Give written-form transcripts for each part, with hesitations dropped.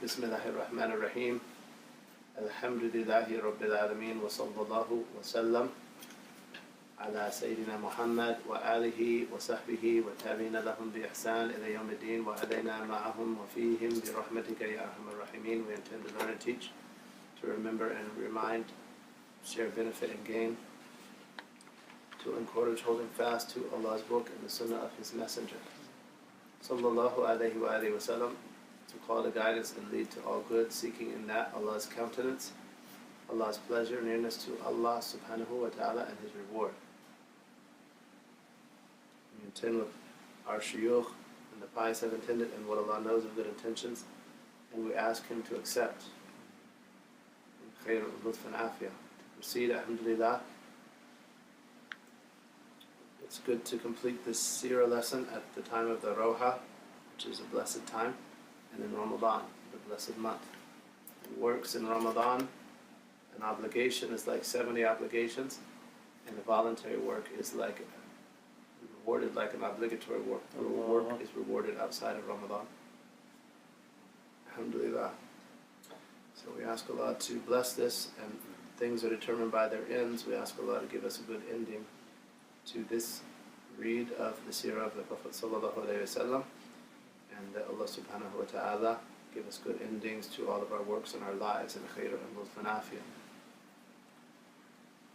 Bismillahirrahmanirrahim. Alhamdulillahi Rabbil Alameen wa sallallahu wa sallam ala Sayyidina Muhammad wa alihi wa sahbihi wa tabi'ina lahum bi ihsan ila yawm ad-din wa alayna ma'ahum wa fihim bi rahmatika ya arhamar rahimin. We intend to learn and teach, to remember and remind, share benefit and gain, to encourage holding fast to Allah's book and the sunnah of His messenger. Sallallahu alayhi wa alihi wa sallam, to call to guidance and lead to all good, seeking in that Allah's countenance, Allah's pleasure, nearness to Allah subhanahu wa ta'ala and His reward. We intend with our shuyukh and the pious have intended and what Allah knows of good intentions, and we ask Him to accept. In khair wa lutf and afiyah. To proceed, alhamdulillah. It's good to complete this Seerah lesson at the time of the Roha, which is a blessed time, and in Ramadan, the blessed month. It works in Ramadan. An obligation is like 70 obligations, and the voluntary work is like rewarded like an obligatory work. The work is rewarded outside of Ramadan. Alhamdulillah. So we ask Allah to bless this, and things are determined by their ends. We ask Allah to give us a good ending to this read of the Seerah of the Prophet sallallahu alaihi wasallam, and that Allah subhanahu wa ta'ala give us good endings to all of our works and our lives, and khair and lutf and afiyah.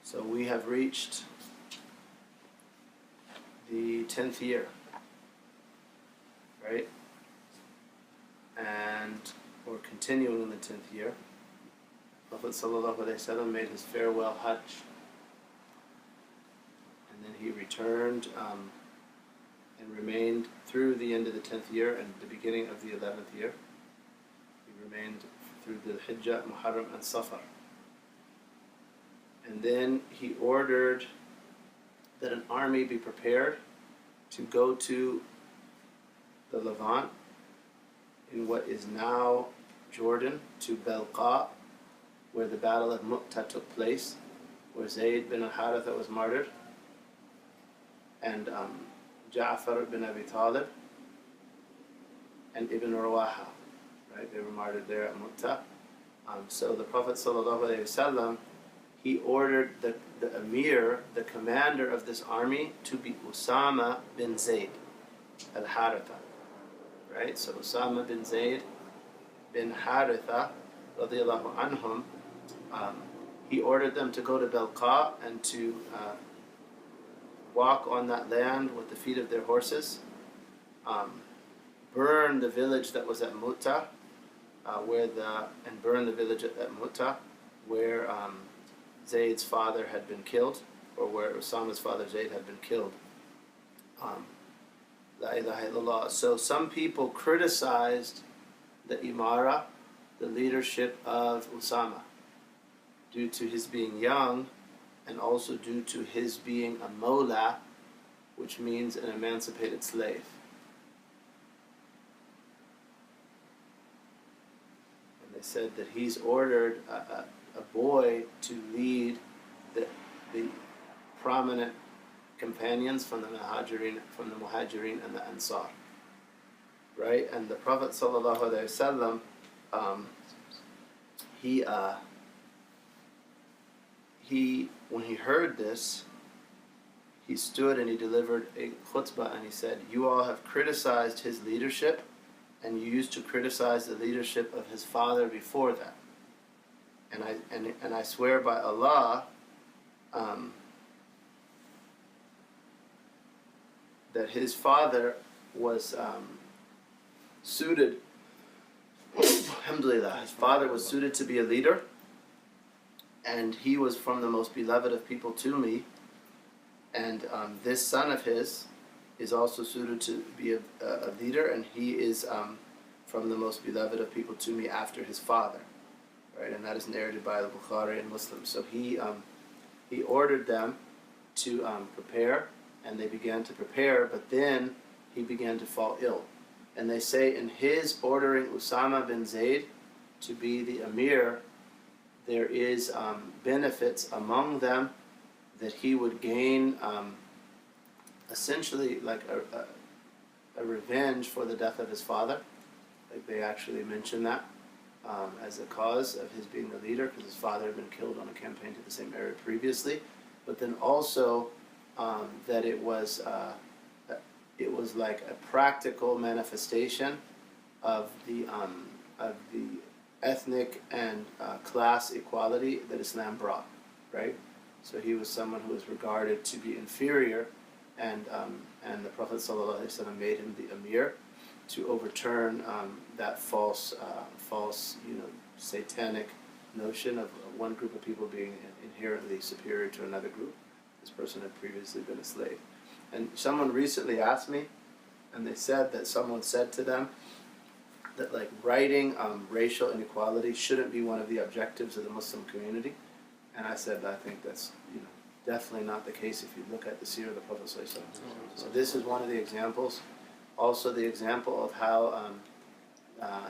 So we have reached the 10th year, right? And we're continuing in the 10th year. Prophet sallallahu alaihi wasallam made his farewell Hajj, and then he returned and remained through the end of the 10th year and the beginning of the 11th year. He remained through the Hijjah, Muharram, and Safar. And then he ordered that an army be prepared to go to the Levant, in what is now Jordan, to Belqa, where the Battle of Mu'tah took place, where Zayd bin al-Haritha was martyred, and Ja'far bin Abi Talib and Ibn Rawaha, right? They were martyred there at Mu'tah. So the Prophet ﷺ, he ordered the Emir, the commander of this army, to be Usama bin Zayd al-Haritha, right? So Usama bin Zayd bin Haritha, radiyallahu anhum, he ordered them to go to Belqa and to walk on that land with the feet of their horses, burn the village that was at Mu'tah, and burn the village at Mu'tah, where Zayd's father had been killed, or where Usama's father Zayd had been killed. La ilaha illallah. So some people criticized the Imara, the leadership of Usama, due to his being young, and also due to his being a mawla, which means an emancipated slave. And they said that he's ordered a boy to lead the prominent companions from the Muhajirin and the Ansar, right? And the Prophet sallallahu alaihi wasallam, when he heard this, he stood and he delivered a khutbah, and he said, "You all have criticized his leadership, and you used to criticize the leadership of his father before that. And I swear by Allah that his father was suited, alhamdulillah, his father was suited to be a leader, and he was from the most beloved of people to me, and this son of his is also suited to be a leader, and he is from the most beloved of people to me after his father." Right, and that is narrated by the Bukhari and Muslim. So he ordered them to prepare, and they began to prepare, but then he began to fall ill. And they say in his ordering Usama bin Zayd to be the Emir, there is benefits among them that he would gain essentially like a revenge for the death of his father. Like they actually mention that. as a cause of his being the leader, because his father had been killed on a campaign to the same area previously, but then also that it was like a practical manifestation of the ethnic and class equality that Islam brought, right? So he was someone who was regarded to be inferior, and the Prophet ﷺ made him the emir to overturn that false, satanic notion of one group of people being inherently superior to another group. This person had previously been a slave. And someone recently asked me, and they said that someone said to them that like righting racial inequality shouldn't be one of the objectives of the Muslim community. And I said, I think that's definitely not the case if you look at the seerah of the Prophet ﷺ. So this is one of the examples. Also the example of how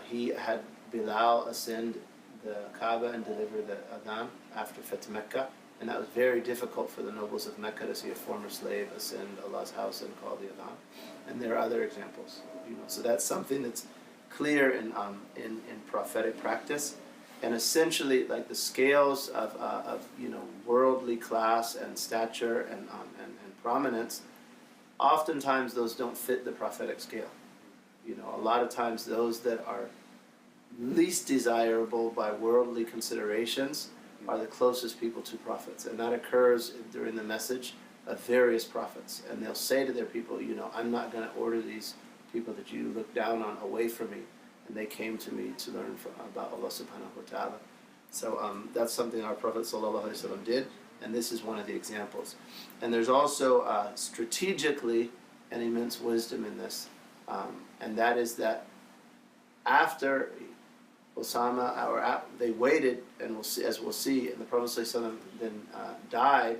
he had Bilal ascend the Kaaba and deliver the adhan after Fatih Mecca. And that was very difficult for the nobles of Mecca to see a former slave ascend Allah's house and call the adhan. And there are other examples. So that's something that's clear in prophetic practice. And essentially, like the scales of worldly class and stature and prominence, oftentimes those don't fit the prophetic scale. A lot of times those that are least desirable by worldly considerations are the closest people to prophets. And that occurs during the message of various prophets. And they'll say to their people, I'm not going to order these people that you look down on away from me. And they came to me to learn about Allah subhanahu wa ta'ala. So that's something our Prophet ﷺ did, and this is one of the examples. And there's also strategically an immense wisdom in this, and that is that after Osama, they waited, and as we'll see, and the Prophet ﷺ then died,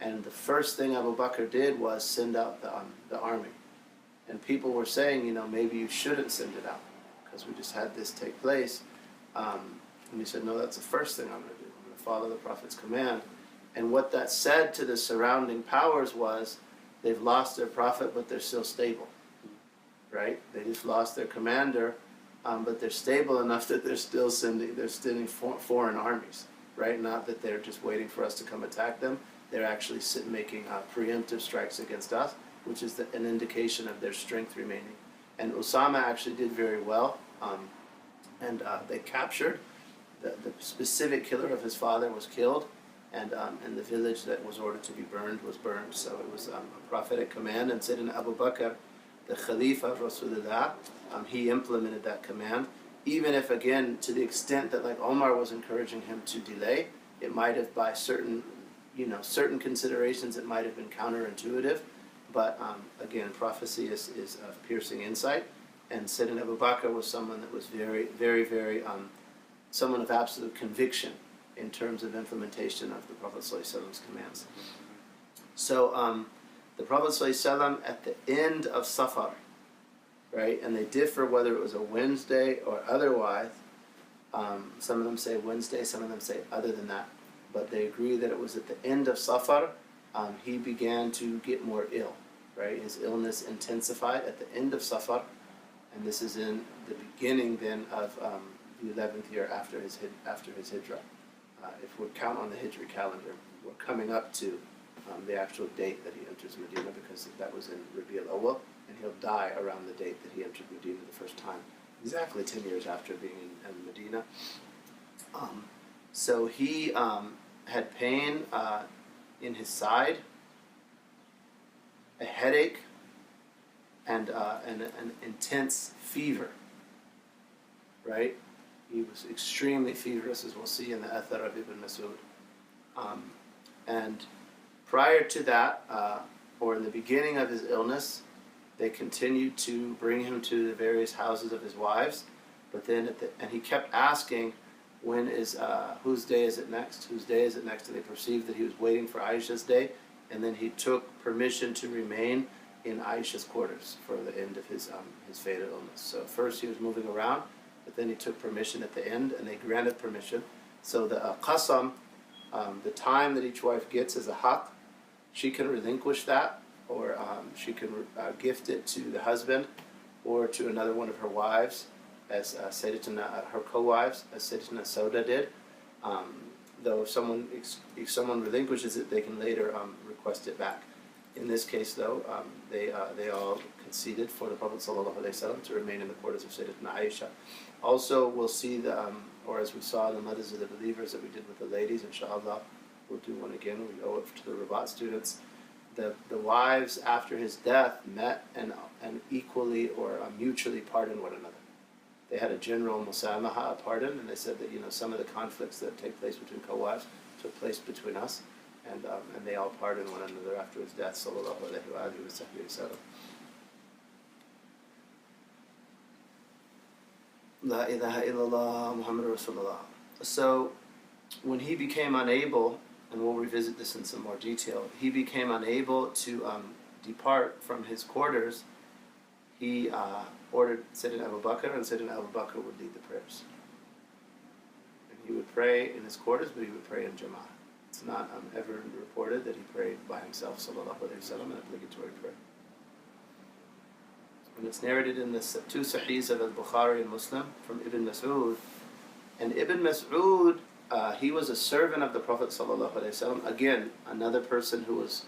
and the first thing Abu Bakr did was send out the army. And people were saying, maybe you shouldn't send it out, because we just had this take place. And he said, no, that's the first thing I'm going to do. I'm going to follow the Prophet's command. And what that said to the surrounding powers was, they've lost their Prophet, but they're still stable. Right? They just lost their commander, but they're stable enough that they're sending foreign armies. Right? Not that they're just waiting for us to come attack them. They're actually making preemptive strikes against us, which is an indication of their strength remaining. And Osama actually did very well. And they captured the specific killer of his father was killed, and the village that was ordered to be burned was burned. So it was a prophetic command, and Sayyidina Abu Bakr, the Khalifa of Rasulullah, he implemented that command, even if, again, to the extent that like Omar was encouraging him to delay, it might have, by certain considerations, it might have been counterintuitive. But again, prophecy is of piercing insight, and Sayyidina Abu Bakr was someone that was very, very, very, someone of absolute conviction in terms of implementation of the Prophet ﷺ's commands. So the Prophet ﷺ at the end of Safar, right, and they differ whether it was a Wednesday or otherwise. Some of them say Wednesday, some of them say other than that, but they agree that it was at the end of Safar. He began to get more ill, right? His illness intensified at the end of Safar, and this is in the beginning then of the 11th year after his hijrah. If we count on the Hijri calendar, we're coming up to the actual date that he enters Medina, because that was in Rabi al-Awwal, and he'll die around the date that he entered Medina the first time, exactly 10 years after being in Medina. So he had pain in his side, a headache, and an intense fever, right? He was extremely feverish, as we'll see in the Athar of Ibn Mas'ud. And prior to that, or in the beginning of his illness, they continued to bring him to the various houses of his wives, but then and he kept asking, when is, whose day is it next? Whose day is it next? And they perceived that he was waiting for Aisha's day, and then he took permission to remain in Aisha's quarters for the end of his fatal illness. So first he was moving around, but then he took permission at the end, and they granted permission. So the qasam, the time that each wife gets as a haq, she can relinquish that, or she can gift it to the husband or to another one of her wives, as Sayyidatuna, her co-wives, as Sayyidatuna Sauda did. Though if someone relinquishes it, they can later request it back. In this case, though, they all conceded for the Prophet ﷺ to remain in the quarters of Sayyidatuna Aisha. Also, we'll see or as we saw in the mothers of the believers that we did with the ladies, inshallah, we'll do one again. We owe it to the Rabat students. The wives after his death met and equally or mutually pardoned one another. They had a general musamaha, a pardon, and they said that some of the conflicts that take place between co-wives took place between us, and they all pardoned one another after his death. Sallallahu alaihi wa sallam. La ilaha illallah Muhammad Rasulullah. So, when he became unable, and we'll revisit this in some more detail, he became unable to depart from his quarters, he ordered Sayyidina Abu Bakr, and Sayyidina Abu Bakr would lead the prayers. And he would pray in his quarters, but he would pray in Jama'ah. It's not ever reported that he prayed by himself, sallallahu alayhi wa sallam, an obligatory prayer. And it's narrated in the two Sahihs of Al-Bukhari and Muslim from Ibn Mas'ud. And Ibn Mas'ud, he was a servant of the Prophet sallallahu alayhi wa sallam. Again, another person who was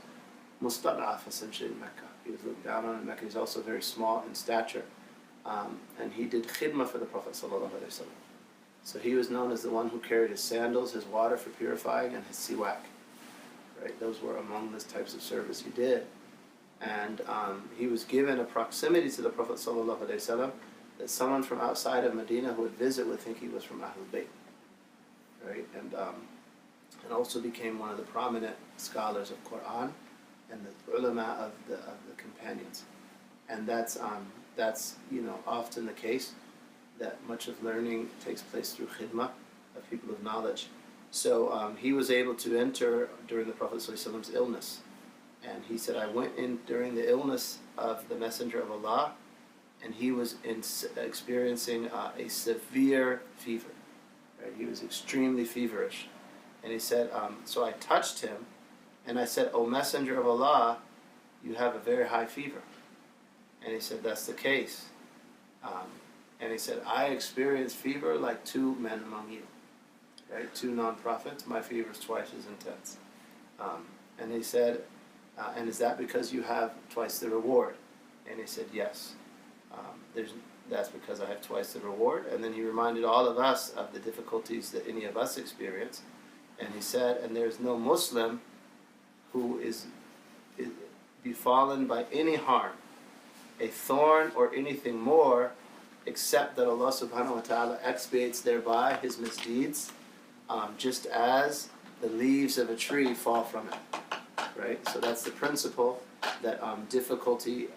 mustad'af essentially in Mecca. He was looked down on in Mecca. He's also very small in stature. And he did khidmah for the Prophet sallallahu alayhi wa sallam. So he was known as the one who carried his sandals, his water for purifying, and his siwak. Right? Those were among the types of service he did. And he was given a proximity to the Prophet ﷺ that someone from outside of Medina who would visit would think he was from Ahlul Bayt, right? And also became one of the prominent scholars of Quran and the ulama of the companions. And that's often the case, that much of learning takes place through khidmah of people of knowledge. So he was able to enter during the Prophet ﷺ's illness. And he said, I went in during the illness of the Messenger of Allah, and he was experiencing a severe fever. Right? He was extremely feverish. And he said, so I touched him, and I said, O Messenger of Allah, you have a very high fever. And he said, that's the case. And he said, I experienced fever like two men among you. Right? Two non-prophets, my fever is twice as intense. And he said, and is that because you have twice the reward? And he said, yes. That's because I have twice the reward. And then he reminded all of us of the difficulties that any of us experience. And he said, and there's no Muslim who is befallen by any harm, a thorn or anything more, except that Allah subhanahu wa ta'ala expiates thereby his misdeeds, just as the leaves of a tree fall from it. Right? So that's the principle, that difficulty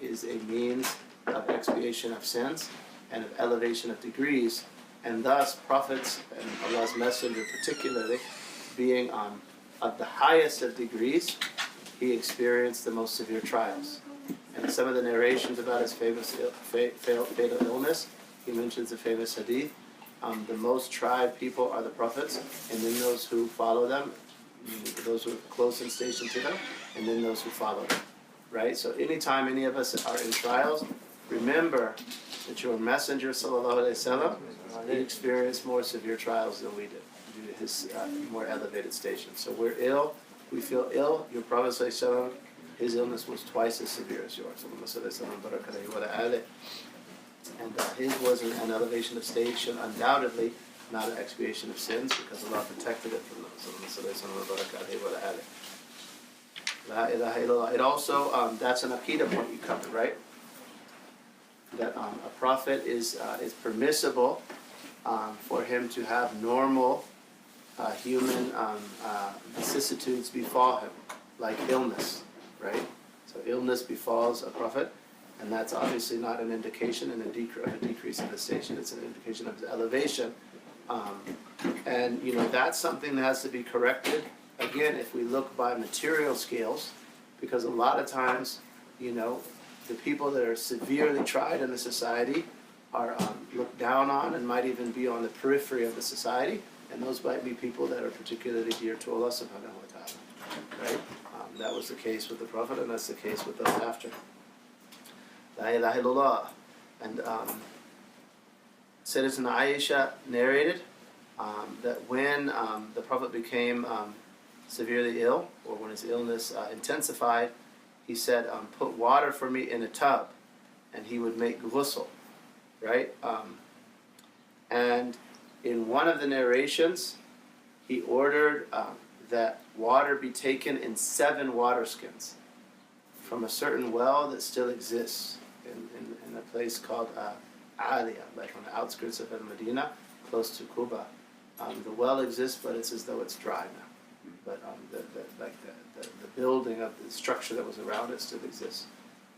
is a means of expiation of sins and of elevation of degrees, and thus prophets and Allah's Messenger particularly, being of the highest of degrees, he experienced the most severe trials. And some of the narrations about his famous fatal illness, he mentions a famous hadith, the most tried people are the prophets, and then those who follow them, those who are close in station to them, and then those who follow them. Right? So anytime any of us are in trials, remember that your Messenger sallallahu alaihi wasallam, he experienced more severe trials than we did due to his more elevated station. So we're ill, we feel ill. Your Prophet sallallahu alaihi wasallam, his illness was twice as severe as yours. And his was an elevation of station, undoubtedly not an expiation of sins, because Allah protected it from those. It also, that's an Aqidah point you covered, right? That a prophet is permissible for him to have normal human vicissitudes befall him, like illness, right? So illness befalls a prophet, and that's obviously not an indication of a decrease in the station. It's an indication of his elevation. And that's something that has to be corrected. Again, if we look by material scales, because a lot of times, the people that are severely tried in the society are looked down on and might even be on the periphery of the society, and those might be people that are particularly dear to Allah subhanahu wa ta'ala, right? That was the case with the Prophet, and that's the case with those after. La ilaha illallah. And Sayyidatuna Aisha narrated that when the Prophet became severely ill, or when his illness intensified, he said, put water for me in a tub, and he would make ghusl, right? And in one of the narrations, he ordered that water be taken in 7 water skins from a certain well that still exists in a place called Aliyah, like on the outskirts of Medina, close to Kuba. The well exists, but it's as though it's dry now. But the building of the structure that was around it still exists.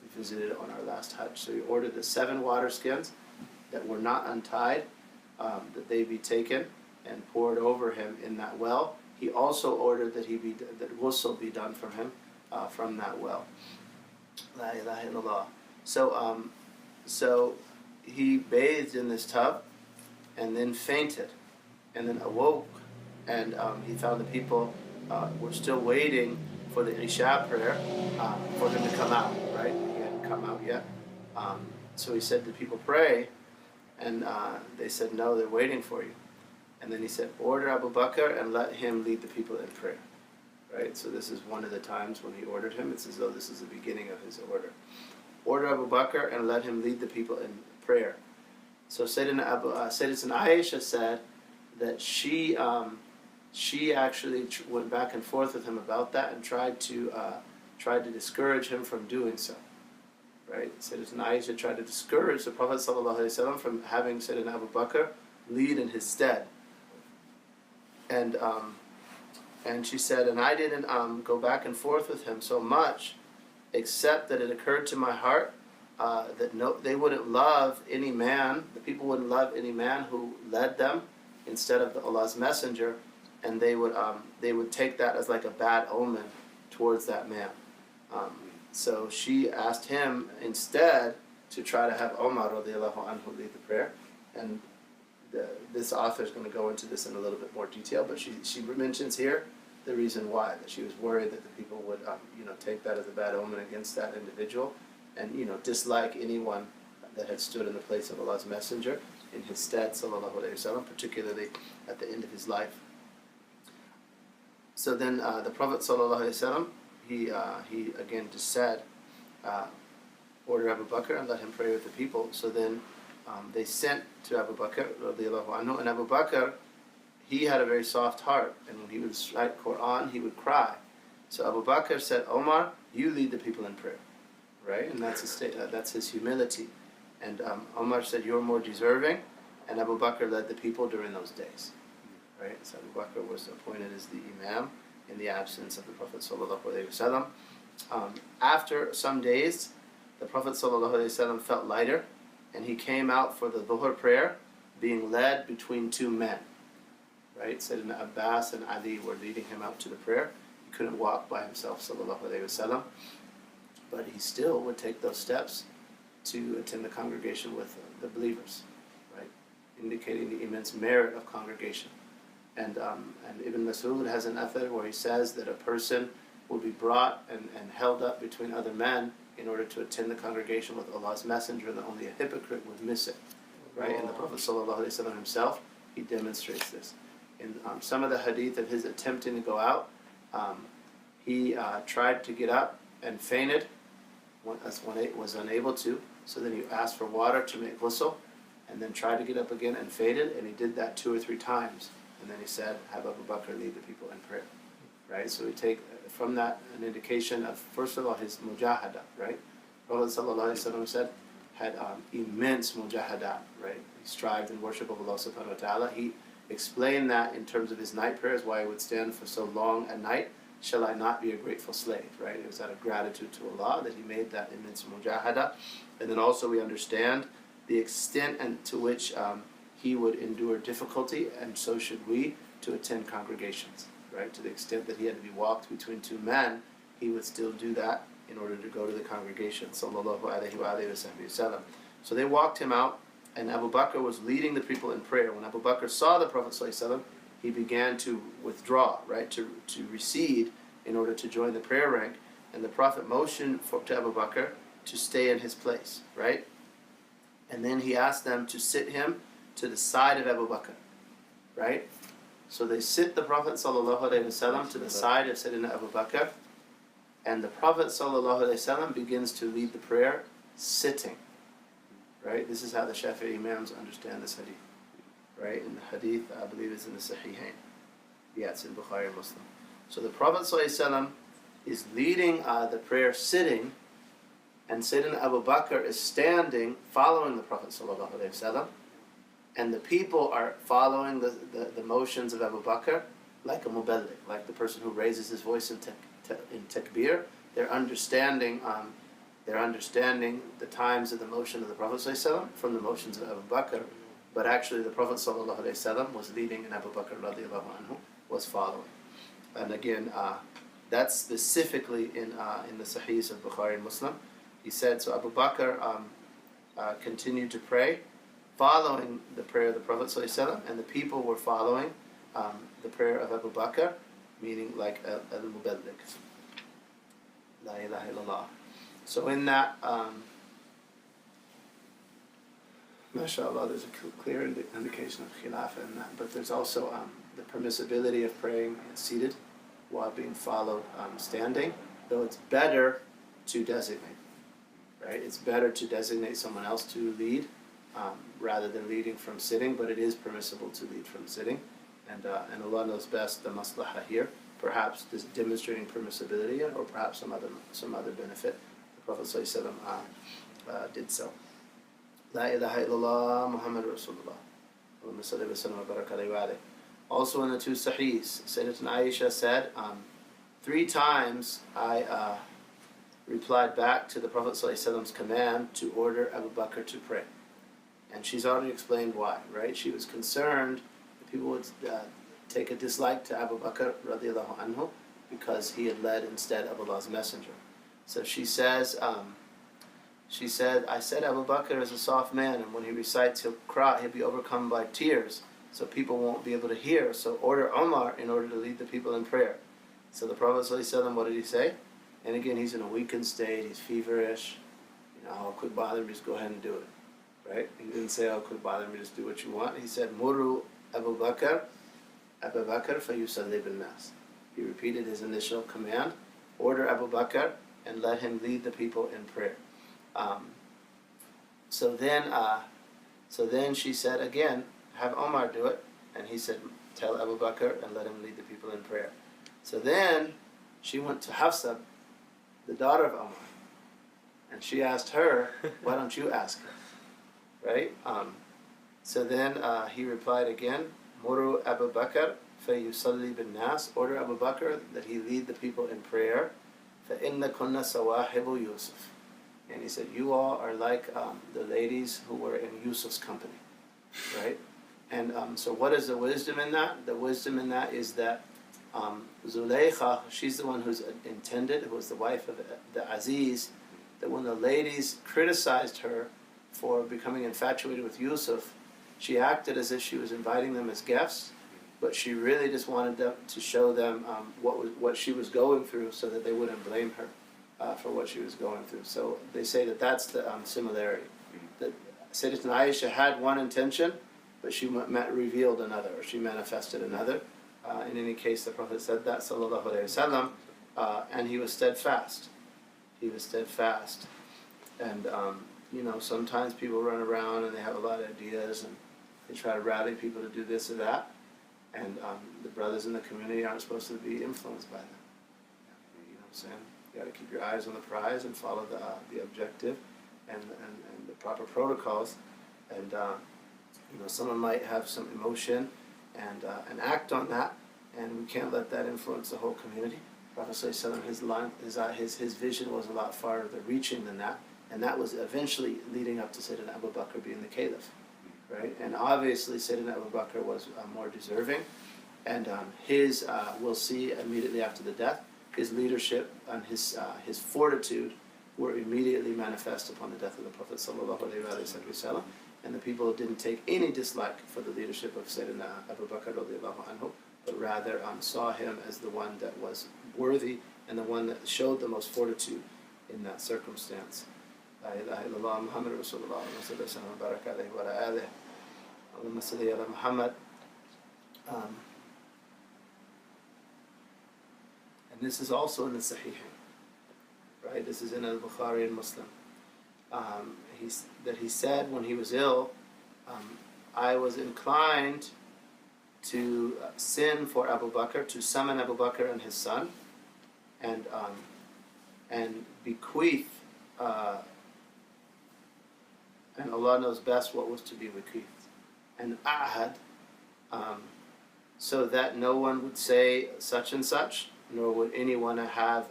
We visited it on our last Hajj. So he ordered the 7 water skins that were not untied, that they be taken and poured over him in that well. He also ordered that that ghusl be done from him from that well. La ilaha illallah. So he bathed in this tub and then fainted and then awoke, and he found the people were still waiting for the Isha prayer for him to come out, right? He hadn't come out yet. So he said, "Did people pray?" And they said, "No, they're waiting for you." And then he said, "Order Abu Bakr and let him lead the people in prayer." Right? So this is one of the times when he ordered him. It's as though this is the beginning of his order. Order Abu Bakr and let him lead the people in prayer. So Sayyidatuna Aisha said that she actually went back and forth with him about that and tried to discourage him from doing so. Right? Sayyidatuna Aisha tried to discourage the Prophet ﷺ from having Sayyidina Abu Bakr lead in his stead. And she said, and I didn't go back and forth with him so much, except that it occurred to my heart that they wouldn't love any man, the people wouldn't love any man who led them instead of Allah's messenger, and they would take that as like a bad omen towards that man. So she asked him instead to try to have Omar radiallahu anhu lead the prayer, and this author is going to go into this in a little bit more detail, but she mentions here the reason why, that she was worried that the people would take that as a bad omen against that individual, and dislike anyone that had stood in the place of Allah's messenger in his stead, sallallahu alaihi wasallam, particularly at the end of his life. So then the Prophet sallallahu alaihi wasallam, he again just said, order Abu Bakr and let him pray with the people. So then they sent to Abu Bakr radiallahu anhu, and Abu Bakr, he had a very soft heart, and when he would recite Quran, he would cry. So Abu Bakr said, Omar, you lead the people in prayer, right? And that's his humility. And Omar said, you're more deserving, and Abu Bakr led the people during those days, right? So Abu Bakr was appointed as the Imam in the absence of the Prophet sallallahu alaihi wasallam. After some days, the Prophet sallallahu alaihi wasallam felt lighter, and he came out for the Dhuhr prayer, being led between 2 men. Right? Sayyidina Abbas and Ali were leading him out to the prayer. He couldn't walk by himself, sallallahu alaihi wasallam, but he still would take those steps to attend the congregation with the believers, right? Indicating the immense merit of congregation. And Ibn Mas'ud has an athar where he says that a person will be brought and held up between other men in order to attend the congregation with Allah's messenger, and that only a hypocrite would miss it, right? And the Prophet sallallahu alaihi wasallam himself, he demonstrates this. In some of the hadith of his attempting to go out, he tried to get up and fainted when was unable to, so then he asked for water to make ghusl, and then tried to get up again and fainted, and he did that 2 or 3 times, and then he said, have Abu Bakr lead the people in prayer, right? So we take from that an indication of, first of all, his mujahada, right? Prophet sallallahu alaihi wasallam said, had immense mujahada, right? He strived in worship of Allah subhanahu wa ta'ala. He explained that in terms of his night prayers, why he would stand for so long at night. Shall I not be a grateful slave, right? It was out of gratitude to Allah that he made that immense mujahada. And then also we understand the extent and to which he would endure difficulty, and so should we, to attend congregations, right? To the extent that he had to be walked between 2 men, he would still do that in order to go to the congregation, sallallahu alaihi wasallam. So they walked him out, and Abu Bakr was leading the people in prayer. When Abu Bakr saw the Prophet ﷺ, he began to withdraw, right, to recede in order to join the prayer rank. And the Prophet motioned to Abu Bakr to stay in his place, right? And then he asked them to sit him to the side of Abu Bakr, right? So they sit the Prophet ﷺ to the side of Sayyidina Abu Bakr, and the Prophet ﷺ begins to lead the prayer sitting, right? This is how the Shafi'i Imams understand this hadith, right? In the hadith, I believe it's in the Sahihain. Yeah, it's in Bukhari and Muslim. So the Prophet ﷺ is leading the prayer sitting, and Sayyidina Abu Bakr is standing following the Prophet ﷺ, and the people are following the motions of Abu Bakr like a muballigh, like the person who raises his voice in takbir. They're understanding the times of the motion of the Prophet ﷺ from the motions of Abu Bakr, but actually the Prophet ﷺ was leading and Abu Bakr radiallahu anhu was following. And again, that's specifically in the Sahihs of Bukhari and Muslim. He said, so Abu Bakr continued to pray, following the prayer of the Prophet ﷺ, and the people were following the prayer of Abu Bakr, meaning like al-muballigh. La ilaha illallah. So in that, mashallah, there's a clear indication of khilafah in that, but there's also the permissibility of praying seated while being followed standing, though it's better to designate, right? It's better to designate someone else to lead rather than leading from sitting, but it is permissible to lead from sitting, and Allah knows best the maslahah here, perhaps just demonstrating permissibility or perhaps some other benefit. The Prophet ﷺ did so. La ilaha illallah Muhammad Rasulullah. Also in the two Sahihs, Sayyidatuna Aisha said, 3 times I replied back to the Prophet ﷺ's command to order Abu Bakr to pray. And she's already explained why, right? She was concerned that people would take a dislike to Abu Bakr radiallahu anhu because he had led instead of Allah's Messenger. So she says, I said Abu Bakr is a soft man, and when he recites he'll cry, he'll be overcome by tears, so people won't be able to hear. So order Omar in order to lead the people in prayer. So the Prophet ﷺ, what did he say? And again, he's in a weakened state, he's feverish. I'll quit bothering me, just go ahead and do it. Right? He didn't say, I'll quit bothering me, just do what you want. He said, Muru Abu Bakr fayusalli bin nas. He repeated his initial command, order Abu Bakr and let him lead the people in prayer. So then she said again, have Omar do it, and he said, tell Abu Bakr and let him lead the people in prayer. So then she went to Hafsa, the daughter of Omar, and she asked her, why don't you ask her? Right? So then he replied again, Muru Abu Bakr fayusalli bin nas, order Abu Bakr that he lead the people in prayer. فَإِنَّ كُنَّ سَوَاحِبُ Yusuf. And he said, you all are like the ladies who were in Yusuf's company, right? And so what is the wisdom in that? The wisdom in that is that Zulaykha, she's the one who's intended, who was the wife of the Aziz, that when the ladies criticized her for becoming infatuated with Yusuf, she acted as if she was inviting them as guests, but she really just wanted them to show them what she was going through so that they wouldn't blame her for what she was going through. So they say that that's the similarity. That Sayyidatuna Aisha had one intention, but she revealed another, or she manifested another. In any case, the Prophet said that, sallallahu alayhi wasallam, and he was steadfast. He was steadfast. And, sometimes people run around and they have a lot of ideas and they try to rally people to do this or that. And the brothers in the community aren't supposed to be influenced by them. You know what I'm saying? You got to keep your eyes on the prize and follow the objective and the proper protocols. And someone might have some emotion and act on that, and we can't let that influence the whole community. Prophet ﷺ, his vision was a lot farther reaching than that, and that was eventually leading up to Sayyidina Abu Bakr being the caliph, right? And obviously Sayyidina Abu Bakr was more deserving, and we'll see immediately after the death, his leadership and his fortitude were immediately manifest upon the death of the Prophet ﷺ, and the people didn't take any dislike for the leadership of Sayyidina Abu Bakr radiallahu anhu, but rather saw him as the one that was worthy and the one that showed the most fortitude in that circumstance. La ilaha illallah Muhammad Rasulullah wa sallallahu alayhi wa Allahumma salli ala Muhammad. And this is also in the Sahihain, right? This is in Al-Bukhari and Muslim. He said when he was ill, I was inclined to sin for Abu Bakr, to summon Abu Bakr and his son, and bequeath, and Allah knows best what was to be bequeathed, and ahad, so that no one would say such and such, nor would anyone have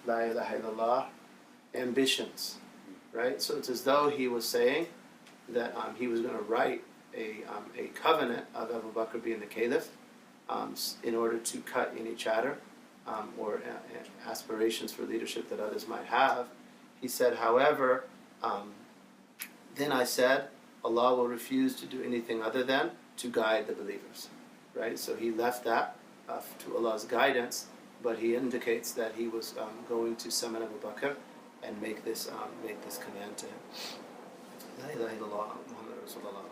La ilaha illallah ambitions, right? So it's as though he was saying that he was going to write a covenant of Abu Bakr being the caliph in order to cut any chatter or aspirations for leadership that others might have. He said, however, then I said, Allah will refuse to do anything other than to guide the believers, right? So he left that to Allah's guidance, but he indicates that he was going to summon Abu Bakr and make this command to him. La ilaha illallah Muhammad Rasulullah.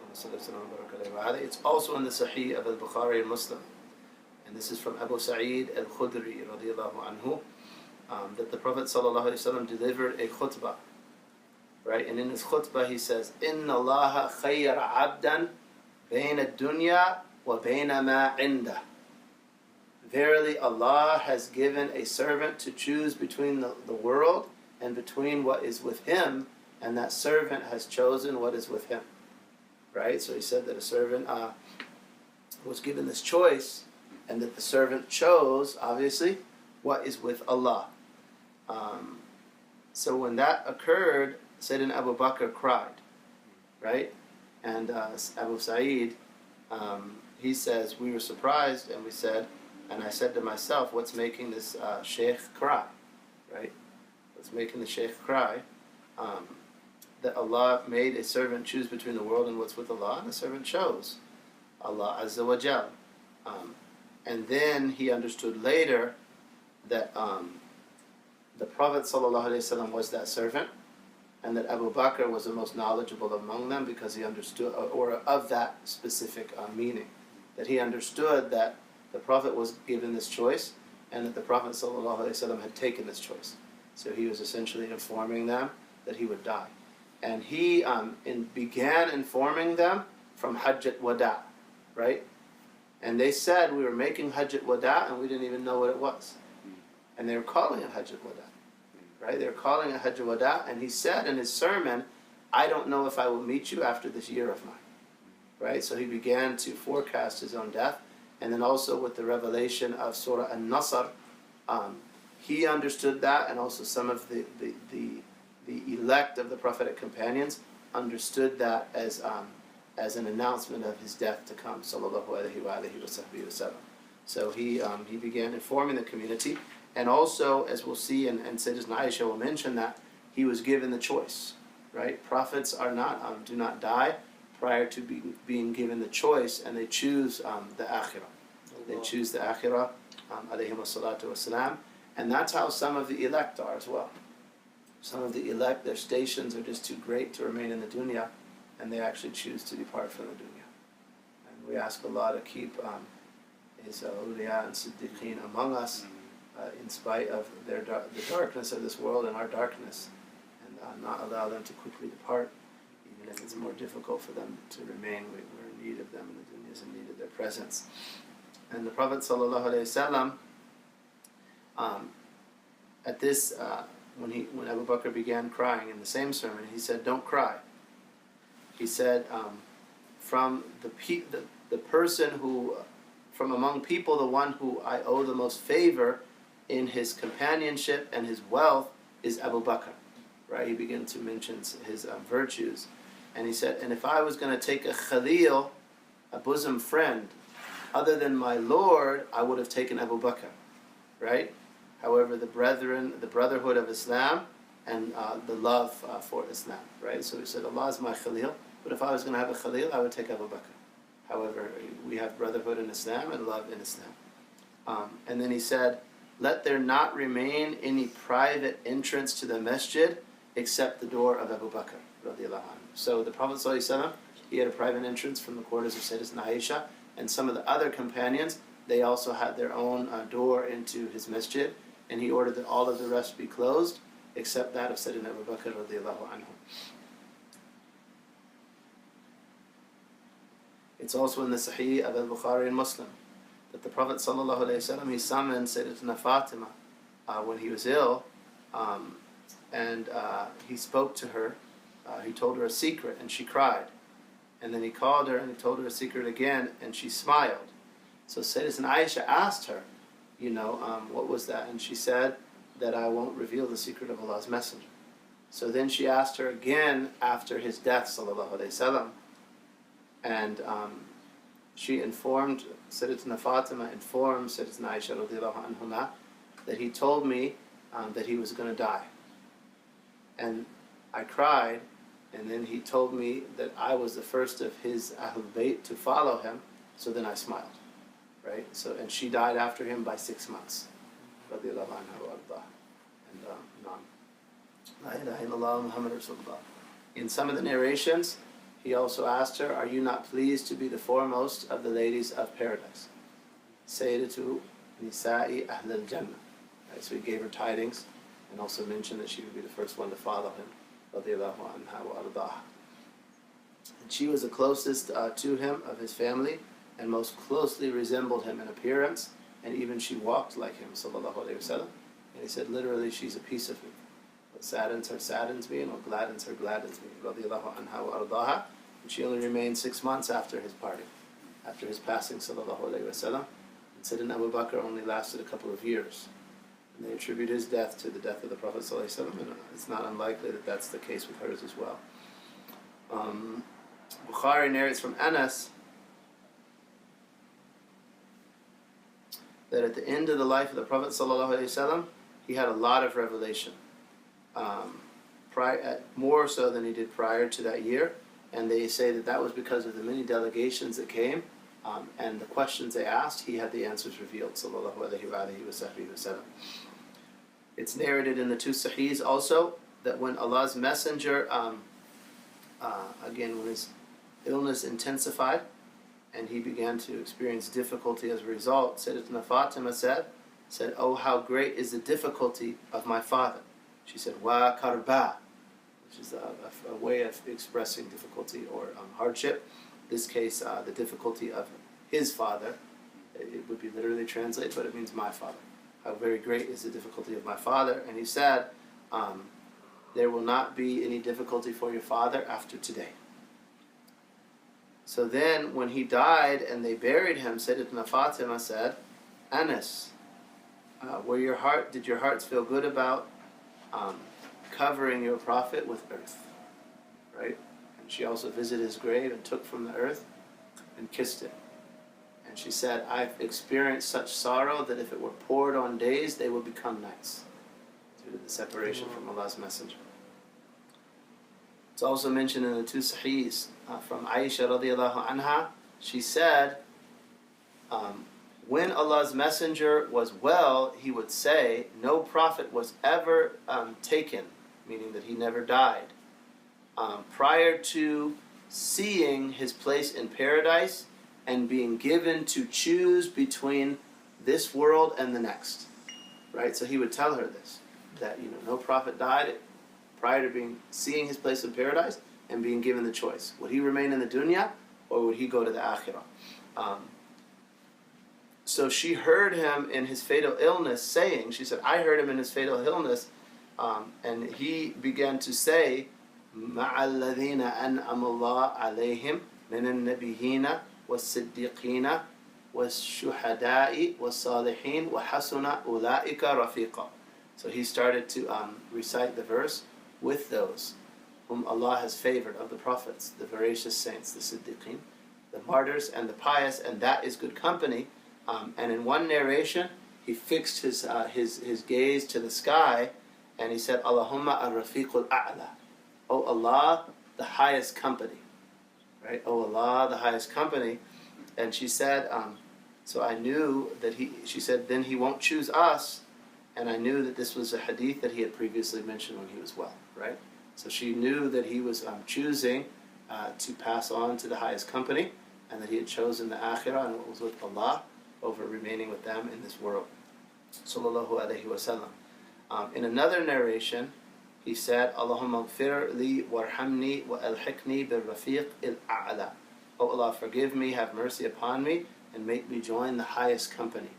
It's also in the Sahih of Al-Bukhari and Muslim, and this is from Abu Sa'id Al-Khudri radiyallahu anhu, that the Prophet sallallahu alaihi wasallam delivered a khutbah, right? And in his khutbah he says, "Inna Allah khayyara abdan bayna dunya wa bayna ma indah." Verily, Allah has given a servant to choose between the world and between what is with him, and that servant has chosen what is with him. Right? So he said that a servant was given this choice, and that the servant chose, obviously, what is with Allah. So when that occurred, Sayyidina Abu Bakr cried. Right? And Abu Sa'id, he says, we were surprised, and we said, and I said to myself, what's making this sheikh cry, right? What's making the sheikh cry? That Allah made a servant choose between the world and what's with Allah, and the servant chose Allah Azza wa Jal. And then he understood later that the Prophet ﷺ was that servant, and that Abu Bakr was the most knowledgeable among them because he understood, or of that specific meaning, that he understood that the Prophet was given this choice, and that the Prophet ﷺ had taken this choice. So he was essentially informing them that he would die. And he began informing them from Hajjat Wada, right? And they said, we were making Hajjat Wada and we didn't even know what it was. And they were calling it Hajjat Wada, right? They were calling it Hajjat Wada, and he said in his sermon, I don't know if I will meet you after this year of mine, right? So he began to forecast his own death. And then also with the revelation of Surah An-Nasr, he understood that, and also some of the elect of the prophetic companions understood that as an announcement of his death to come. Sallallahu alaihi wasallam. So he began informing the community, and also, as we'll see, and Sayyidatuna Aisha will mention that he was given the choice. Right? Prophets are not do not die prior to being given the choice, and they choose the akhirah. They choose the akhirah, alayhim salatu wasalam, and that's how some of the elect are as well. Some of the elect, their stations are just too great to remain in the dunya, and they actually choose to depart from the dunya. And we ask Allah to keep His awliya and siddiqeen among us, in spite of the darkness of this world and our darkness, and not allow them to quickly depart. Even if it's more difficult for them to remain, we're in need of them, and the dunya is in need of their presence. And the Prophet ﷺ, at this, when Abu Bakr began crying in the same sermon, he said, "Don't cry." He said, "From the person who, from among people, the one who I owe the most favor in his companionship and his wealth is Abu Bakr." Right? He began to mention his virtues. And he said, and if I was going to take a khalil, a bosom friend, other than my Lord, I would have taken Abu Bakr. Right? However, the brotherhood of Islam, and the love for Islam. Right? So he said, Allah is my khalil, but if I was going to have a khalil, I would take Abu Bakr. However, we have brotherhood in Islam and love in Islam. And then he said, let there not remain any private entrance to the masjid except the door of Abu Bakr radiallahu anhu. So the Prophet ﷺ, he had a private entrance from the quarters of Sayyidatuna Aisha, and some of the other companions, they also had their own door into his masjid, and he ordered that all of the rest be closed, except that of Sayyidina Abu Bakr radiallahu anhu. It's also in the Sahih of Al-Bukhari and Muslim that the Prophet ﷺ, he summoned Sayyidatuna Fatima when he was ill, and he spoke to her. He told her a secret, and she cried. And then he called her and he told her a secret again, and she smiled. So Sayyidatuna Aisha asked her, what was that? And she said that I won't reveal the secret of Allah's Messenger. So then she asked her again after his death, sallallahu alaihi wasallam, and she informed, Sayyidatuna Fatima informed Sayyidatuna Aisha radiallahu anhuma that he told me that he was going to die. And I cried, and then he told me that I was the first of his Ahlul Bayt to follow him, so then I smiled. Right? So, and she died after him by 6 months. Radiallahu anha wa ardah. And La ilaha illallah Muhammad Rasulullah. In some of the narrations, he also asked her, are you not pleased to be the foremost of the ladies of paradise? Sayyidatu Nisa'i Ahl al-Jannah. Right, so he gave her tidings, and also mentioned that she would be the first one to follow him. Radiallahu anha wa ardah. And she was the closest to him of his family, and most closely resembled him in appearance, and even she walked like him, sallallahu alaihi wasallam. And he said, literally, she's a piece of me. What saddens her saddens me, and what gladdens her gladdens me. Radiallahu anha wa ardaha. And she only remained 6 months after his parting, after his passing, sallallahu alaihi wasallam. And Sayyidina Abu Bakr only lasted a couple of years. And they attribute his death to the death of the Prophet sallallahu alaihi wasallam, and it's not unlikely that that's the case with hers as well. Bukhari narrates from Anas that at the end of the life of the Prophet ﷺ, he had a lot of revelation, more so than he did prior to that year. And they say that that was because of the many delegations that came, and the questions they asked, he had the answers revealed. Sallallahu alaihi wasallam. It's narrated in the two Sahihs also that when Allah's Messenger, again, when his illness intensified, and he began to experience difficulty as a result, Sayyidatuna Fatima said, oh, how great is the difficulty of my father. She said, wa karba, which is a way of expressing difficulty or hardship. In this case, the difficulty of his father. It would be literally translated, but it means my father. How very great is the difficulty of my father. And he said, there will not be any difficulty for your father after today. So then, when he died and they buried him, Sayyidatuna Fatima said, Anas, did your hearts feel good about covering your prophet with earth? Right? And she also visited his grave and took from the earth and kissed it. And she said, I've experienced such sorrow that if it were poured on days, they would become nights, due to the separation from Allah's Messenger. It's also mentioned in the two Sahihs from Aisha radiallahu anha. She said, when Allah's Messenger was well, he would say, no prophet was ever taken, meaning that he never died, prior to seeing his place in paradise and being given to choose between this world and the next. Right? So he would tell her this, that no prophet died prior to seeing his place in paradise and being given the choice. Would he remain in the dunya, or would he go to the akhirah? So she heard him in his fatal illness saying, she said, I heard him in his fatal illness, and he began to say, مَعَ الَّذِينَ أَنْعَمَ اللَّهُ عَلَيْهِمْ مِنَ النَّبِيِّينَ وَالصِّدِّيقِينَ وَالشُّهَدَاءِ وَالصَّالِحِينَ وَحَسُنَ أُولَٰئِكَ رَفِيقًا. So he started to recite the verse with those whom Allah has favored of the prophets, the veracious saints, the siddiqeen, the martyrs, and the pious, and that is good company. And in one narration, he fixed his gaze to the sky, and he said, Allahumma ar-rafiqul a'la. Oh Allah, the highest company. Right? Oh Allah, the highest company. And she said, so I knew that she said, then he won't choose us. And I knew that this was a hadith that he had previously mentioned when he was well. Right? right? So she knew that he was choosing to pass on to the highest company, and that he had chosen the akhirah and what was with Allah over remaining with them in this world. Sallallahu alayhi wa sallam. In another narration, he said, Allahumma gfir li warhamni wa alhiqni bil rafiq il-a'la. Oh Allah, forgive me, have mercy upon me, and make me join the highest company.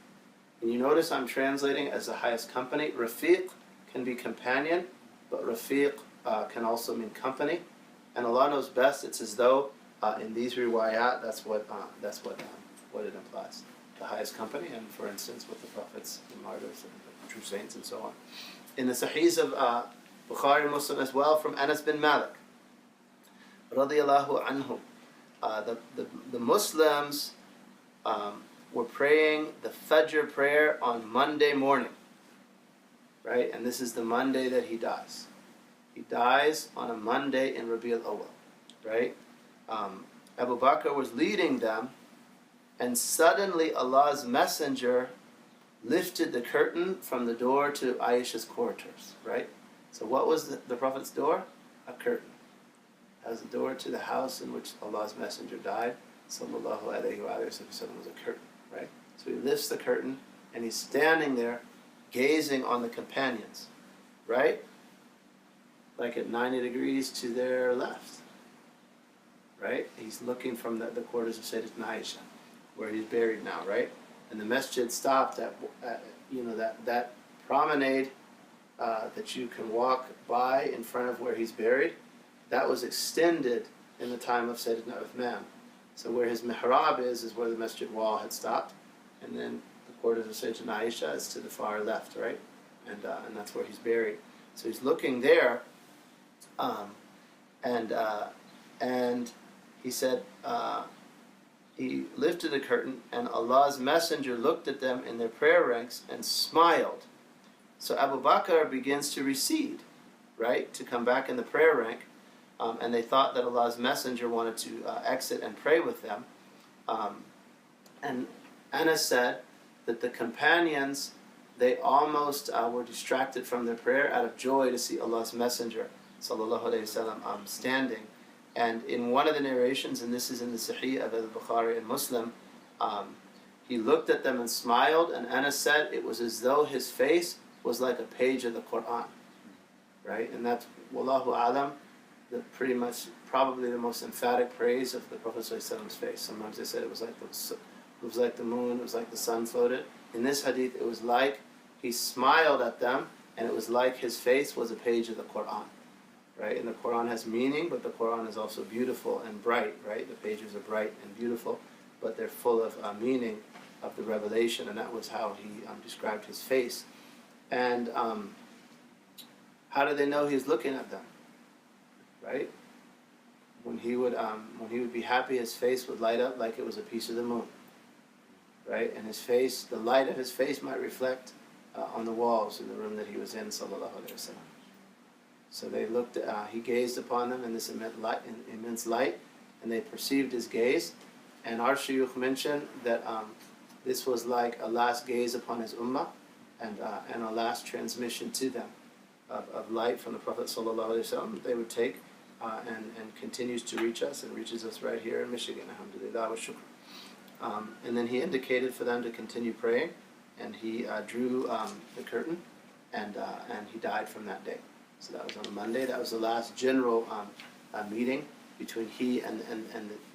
And you notice I'm translating as the highest company. Rafiq can be companion, but rafiq can also mean company. And Allah knows best. It's as though in these riwayat, that's what it implies. The highest company, and for instance, with the prophets, the martyrs, and the true saints, and so on. In the Sahihs of Bukhari and Muslim as well, from Anas bin Malik, radiyallahu anhu, the Muslims were praying the Fajr prayer on Monday morning, right? And this is the Monday that he dies. He dies on a Monday in Rabi al-Awwal, right? Abu Bakr was leading them, and suddenly Allah's messenger lifted the curtain from the door to Aisha's quarters, right? So what was the Prophet's door? A curtain. That was the door to the house in which Allah's messenger died. Sallallahu alayhi wa sallam was a curtain, right? So he lifts the curtain, and he's standing there gazing on the companions, right? Like at 90 degrees to their left, right? He's looking from the quarters of Sayyidatuna Aisha, where he's buried now, right? And the masjid stopped at that promenade that you can walk by in front of where he's buried. That was extended in the time of Sayyidina Uthman. So where his mihrab is where the masjid wall had stopped, and then the quarters of Sayyidina Aisha is to the far left, right? And that's where he's buried. So he's looking there, and he said, he lifted the curtain, and Allah's messenger looked at them in their prayer ranks and smiled. So Abu Bakr begins to recede, right, to come back in the prayer rank, and they thought that Allah's messenger wanted to exit and pray with them. And Anas said that the companions, they almost were distracted from their prayer out of joy to see Allah's messenger, sallallahu alayhi wa sallam, standing. And in one of the narrations, and this is in the Sahih of Al-Bukhari and Muslim, he looked at them and smiled, and Anas said it was as though his face was like a page of the Quran, right? And that's, wallahu alam, pretty much probably the most emphatic praise of the Prophet ﷺ's face. Sometimes they said it was like the moon, it was like the sun floated. In this hadith, it was like he smiled at them, and it was like his face was a page of the Quran. Right? And the Quran has meaning, but the Quran is also beautiful and bright, right? The pages are bright and beautiful, but they're full of meaning of the revelation, and that was how he described his face. And how did they know he was looking at them? Right? When he would be happy, his face would light up like it was a piece of the moon. Right? And his face, the light of his face might reflect on the walls in the room that he was in, sallallahu alaihi wasallam. So they looked. He gazed upon them in this immense light, and they perceived his gaze. And our shuyukh mentioned that this was like a last gaze upon his ummah, and a last transmission to them of light from the Prophet sallallahu alaihi wasallam. They would take and continues to reach us, and reaches us right here in Michigan. Alhamdulillah wa shukr. And then he indicated for them to continue praying, and he drew the curtain, and he died from that day. So that was on a Monday. That was the last general meeting between he and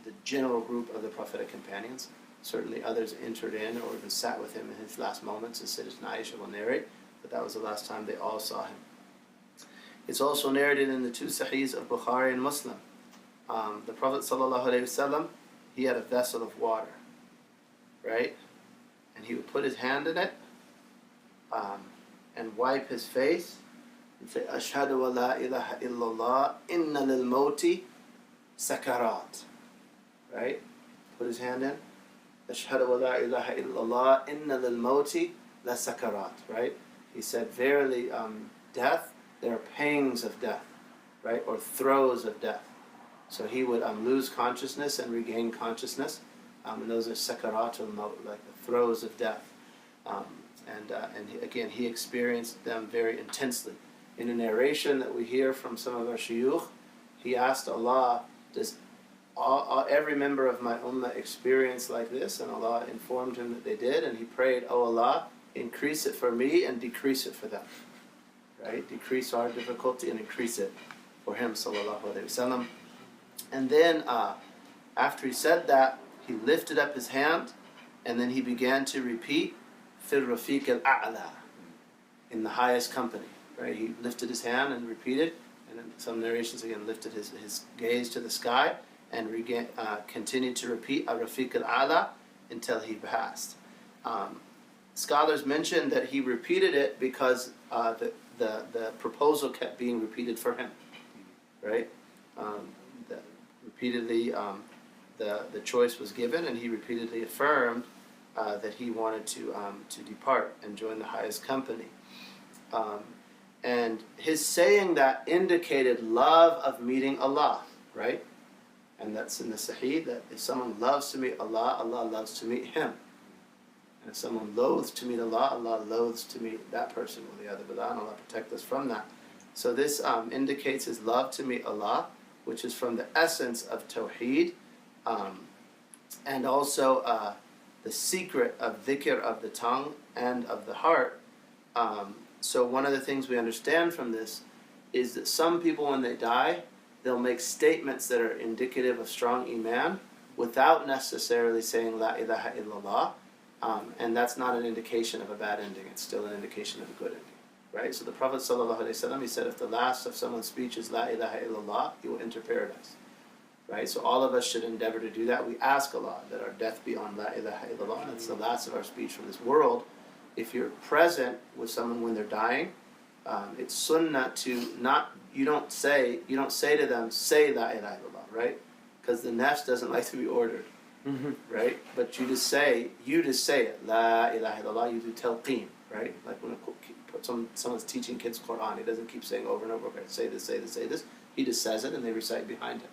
the general group of the prophetic companions. Certainly others entered in or even sat with him in his last moments, as Sayyidatuna Aisha will narrate, but that was the last time they all saw him. It's also narrated in the two Sahihs of Bukhari and Muslim. The Prophet ﷺ, he had a vessel of water, right? And he would put his hand in it and wipe his face, and say, Ashhadu wa la ilaha illallah, inna lil mawti sakarat. Right? Put his hand in. Ashhadu wa la ilaha illallah, inna lil mawti la sakarat. Right? He said, verily, death, there are pangs of death. Right? Or throes of death. So he would lose consciousness and regain consciousness. And those are sakaratul maut, like the throes of death. And again, he experienced them very intensely. In a narration that we hear from some of our shuyukh, he asked Allah, does every member of my ummah experience like this? And Allah informed him that they did, and he prayed, oh Allah, increase it for me and decrease it for them. Right? Decrease our difficulty and increase it for him, sallallahu alayhi wasallam. And then after he said that, he lifted up his hand, and then he began to repeat, fil rafiq al-a'la, in the highest company. Right? He lifted his hand and repeated, and in some narrations again lifted his gaze to the sky, and continued to repeat al-rafiq al-a'la until he passed. Scholars mention that he repeated it because the proposal kept being repeated for him, right? Repeatedly, the choice was given, and he repeatedly affirmed that he wanted to depart and join the highest company. And his saying that indicated love of meeting Allah, right? And that's in the Sahih, that if someone loves to meet Allah, Allah loves to meet him. And if someone loathes to meet Allah, Allah loathes to meet that person. Allah protect us from that. So this indicates his love to meet Allah, which is from the essence of Tawheed, and also the secret of dhikr of the tongue and of the heart. So one of the things we understand from this is that some people, when they die, they'll make statements that are indicative of strong iman without necessarily saying La ilaha illallah. And that's not an indication of a bad ending. It's still an indication of a good ending. Right? So the Prophet ﷺ, he said, if the last of someone's speech is La ilaha illallah, he will enter paradise. Right? So all of us should endeavor to do that. We ask Allah that our death be on La ilaha illallah. That's the last of our speech from this world. If you're present with someone when they're dying, it's sunnah to not, you don't say to them, say La ilaha illallah, right? Because the nafs doesn't like to be ordered. Mm-hmm. Right? But you just say it. La ilaha illallah, you do talqeen, right? Like when someone's teaching kids Quran, he doesn't keep saying over and over, okay, say this, say this, say this. He just says it and they recite behind him.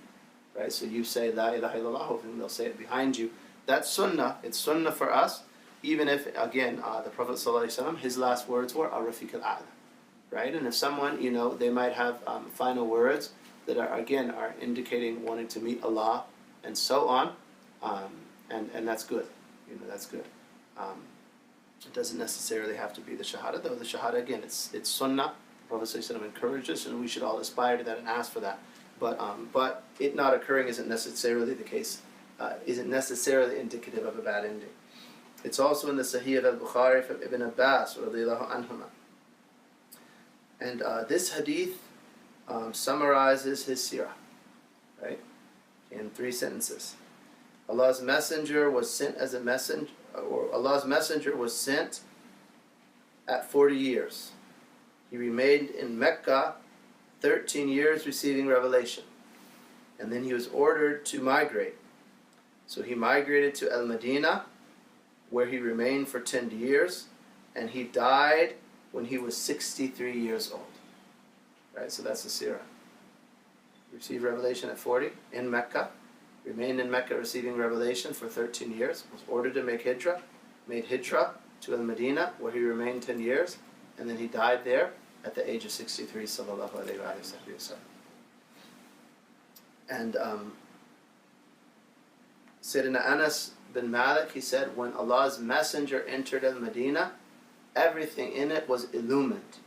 Right? So you say La ilaha illallah, hopefully they'll say it behind you. That's sunnah. It's sunnah for us, even if, again, the Prophet ﷺ, his last words were Ar-Rafiq al-A'la. Right? And if someone, they might have final words that are indicating wanting to meet Allah and so on. And that's good. That's good. It doesn't necessarily have to be the shahada, though. The shahada, again, it's sunnah. The Prophet ﷺ encouraged us, and we should all aspire to that and ask for that. But it not occurring isn't necessarily the case. Isn't necessarily indicative of a bad ending. It's also in the Sahih of Al-Bukhari from Ibn Abbas radiyallahu anhuma. And this hadith summarizes his seerah, right, in 3 sentences. Allah's messenger was sent as a messenger, or Allah's messenger was sent at 40 years. He remained in Mecca 13 years receiving revelation. And then he was ordered to migrate. So he migrated to Al-Madinah, where he remained for 10 years, and he died when he was 63 years old. Right, so that's the seerah. Received revelation at 40 in Mecca. Remained in Mecca receiving revelation for 13 years, was ordered to make hijrah, made hijrah to Al-Madinah, where he remained 10 years, and then he died there at the age of 63, sallallahu alayhi wa sallam. And Sayyidina Anas bin Malik, he said, when Allah's messenger entered Al-Madinah, everything in it was illumined.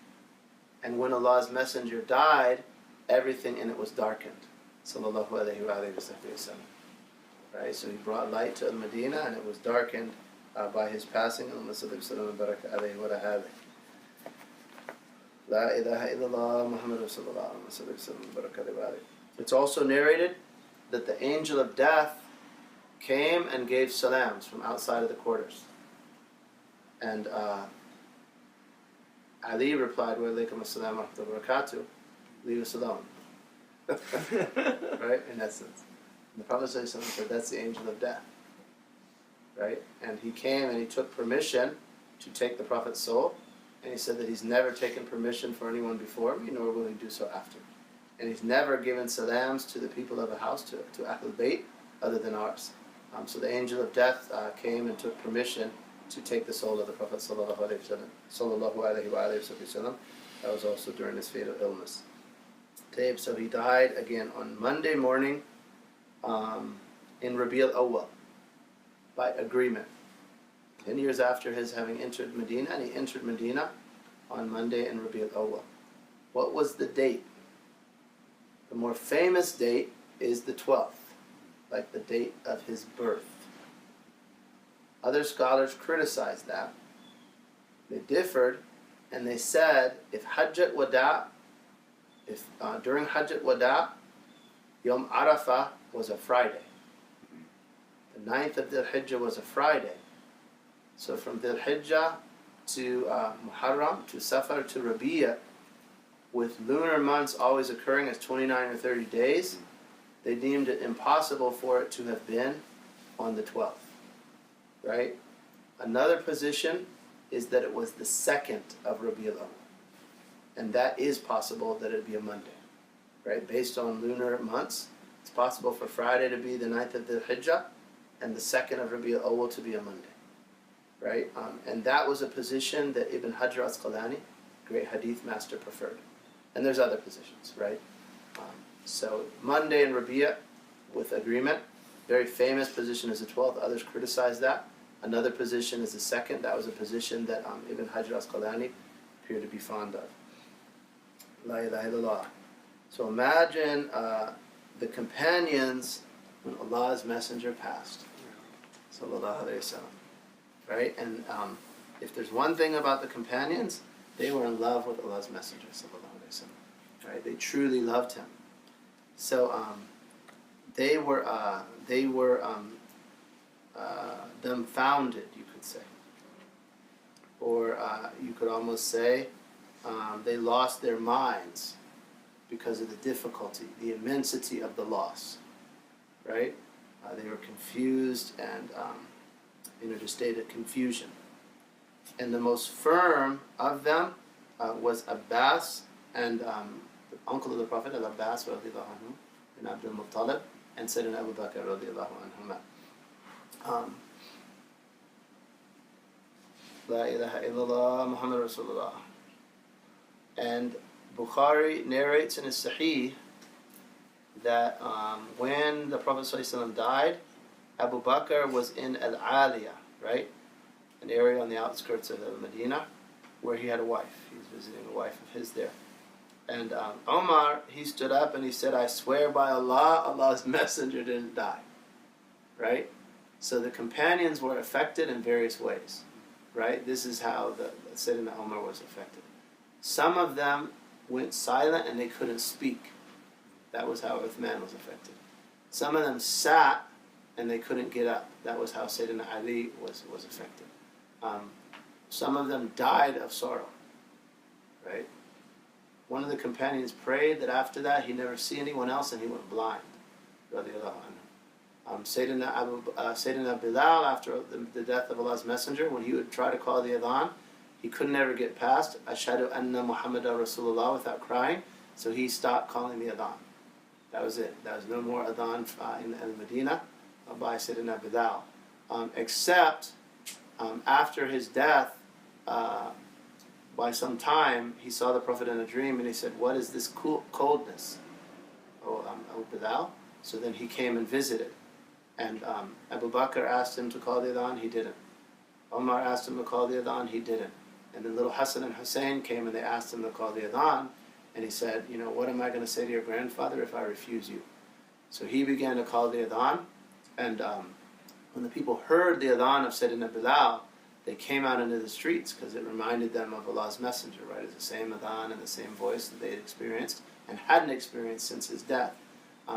And when Allah's messenger died, everything in it was darkened. Sallallahu alayhi wa sallam. Right, so he brought light to Al-Madinah, and it was darkened by his passing. La ilaha illallah Muhammad Rasulullah. It's also narrated that the angel of death came and gave salams from outside of the quarters. And Ali replied, wa alaykum assalam wa rahmatullahi wa barakatuh. Leave us alone. Right, in essence. And the Prophet said, that's the angel of death. Right? And he came and he took permission to take the Prophet's soul. And he said that he's never taken permission for anyone before me, nor will he do so after. And he's never given salams to the people of the house, to Ahlul Bayt, other than ours. So the angel of death came and took permission to take the soul of the Prophet sallallahu alaihi wasallam. That was also during his fatal illness. So he died again on Monday morning in Rabi' al-Awwal by agreement. 10 years after his having entered Medina, and he entered Medina on Monday in Rabi' al-Awwal. What was the date? The more famous date is the 12th, like the date of his birth. Other scholars criticized that. They differed, and they said if Hajjat Wada, during Hajjat Wada, Yom Arafah was a Friday. The 9th of Dhul Hijjah was a Friday. So from Dhul Hijjah to Muharram to Safar to Rabi'a, with lunar months always occurring as 29 or 30 days, they deemed it impossible for it to have been on the 12th. Right? Another position is that it was the 2nd of Rabi'ul Awwal. And that is possible that it be a Monday. Right? Based on lunar months, it's possible for Friday to be the 9th of Dhul Hijjah and the 2nd of Rabi'ul Awwal to be a Monday. Right? And that was a position that Ibn Hajar Asqalani, great hadith master, preferred. And there's other positions, right? So Monday in Rabi'a with agreement. Very famous position is the 12th. Others criticize that. Another position is the 2nd. That was a position that Ibn Hajar Asqalani appeared to be fond of. La ilaha illallah. So imagine the companions when Allah's messenger passed. Sallallahu alayhi wa sallam. Right? And if there's one thing about the companions, they were in love with Allah's messenger. Sallallahu alayhi wa sallam. Right? They truly loved him. So they were dumbfounded, you could say, or you could almost say they lost their minds because of the difficulty, the immensity of the loss. Right? They were confused and in a state of confusion. And the most firm of them was Abbas and the uncle of the Prophet, Al-Abbas radiallahu anhu, and Abdul Muttalib, and Sayyidina Abu Bakr radiallahu anhuma. La ilaha illallah Muhammad Rasulullah. And Bukhari narrates in his Sahih that when the Prophet ﷺ died, Abu Bakr was in Al-Aliyah, right? An area on the outskirts of Medina where he had a wife. He was visiting a wife of his there. And Omar, he stood up and he said, I swear by Allah, Allah's messenger didn't die. Right? So the companions were affected in various ways. Right? This is how the Sayyidina Omar was affected. Some of them went silent and they couldn't speak. That was how Uthman was affected. Some of them sat and they couldn't get up. That was how Sayyidina Ali was affected. Some of them died of sorrow. Right? One of the companions prayed that after that he never see anyone else and he went blind. Sayyidina Bilal, after the death of Allah's Messenger, when he would try to call the adhan, he could never get past Ashhadu anna Muhammadan Rasulullah without crying, so he stopped calling the adhan. That was it. There was no more adhan in Medina by Sayyidina Bilal. Except after his death, by some time, he saw the Prophet in a dream and he said, what is this coldness, O Bilal? So then he came and visited. And Abu Bakr asked him to call the adhan, he didn't. Omar asked him to call the adhan, he didn't. And then little Hassan and Hussein came and they asked him to call the adhan. And he said, what am I going to say to your grandfather if I refuse you? So he began to call the adhan. And when the people heard the adhan of Sayyidina Bilal, they came out into the streets because it reminded them of Allah's Messenger, right? It's the same adhan and the same voice that they had experienced and hadn't experienced since his death.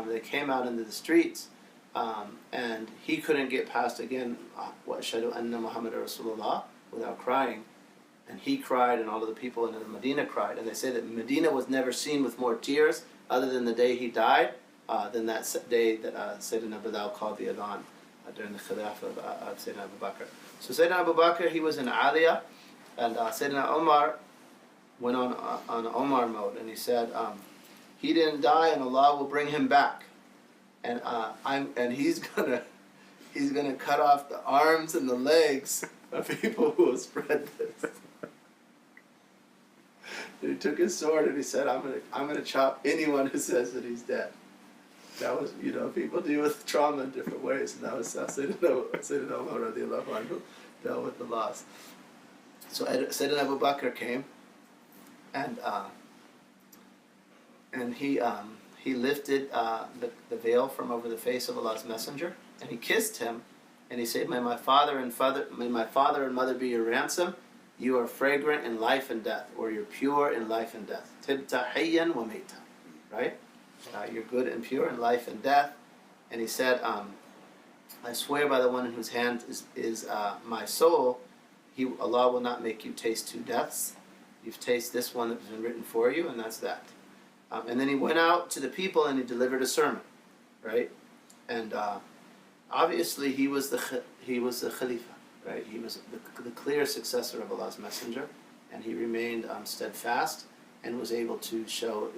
They came out into the streets and he couldn't get past again, Ashhadu anna Muhammadan Rasulullah, without crying. And he cried and all of the people in Medina cried. And they say that Medina was never seen with more tears other than the day he died than that day that Sayyidina Bilal called the adhan during the Khilafah of Sayyidina Abu Bakr. So Sayyidina Abu Bakr, he was in Aliyah, and Sayyidina Omar went on Omar mode, and he said, he didn't die, and Allah will bring him back, and he's gonna cut off the arms and the legs of people who will spread this. he took his sword and he said, I'm gonna chop anyone who says that he's dead. That was, people deal with trauma in different ways, and that was Sayyidina Umar radiallahu anhu dealt with the loss. So Sayyidina Abu Bakr came, and he lifted the veil from over the face of Allah's Messenger, and he kissed him, and he said, may my father and mother be your ransom. You are fragrant in life and death, or you're pure in life and death. Tibta hayyan wa mayta, right? You're good and pure in life and death. And he said, I swear by the one in whose hand is my soul, Allah will not make you taste two deaths. You've tasted this one that's been written for you, and that's that. And then he went out to the people and he delivered a sermon, right? And obviously he was the Khalifa, right? He was the clear successor of Allah's Messenger, and he remained steadfast and was able to show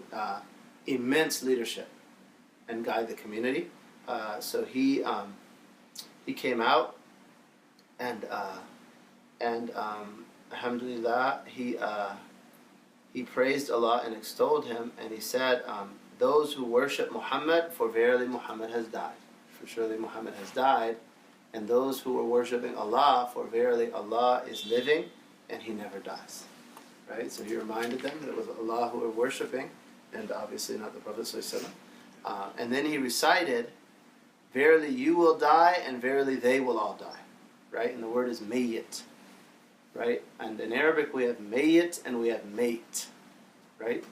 immense leadership and guide the community. So he came out, and alhamdulillah, he praised Allah and extolled him, and he said, those who worship Muhammad, for verily Muhammad has died. For surely Muhammad has died. And those who are worshipping Allah, for verily Allah is living, and he never dies. Right? So he reminded them that it was Allah who were worshipping, and obviously not the Prophet ﷺ. And then he recited, verily you will die, and verily they will all die. Right? And the word is mayyit. Right? And in Arabic we have mayyit and we have mate. Right?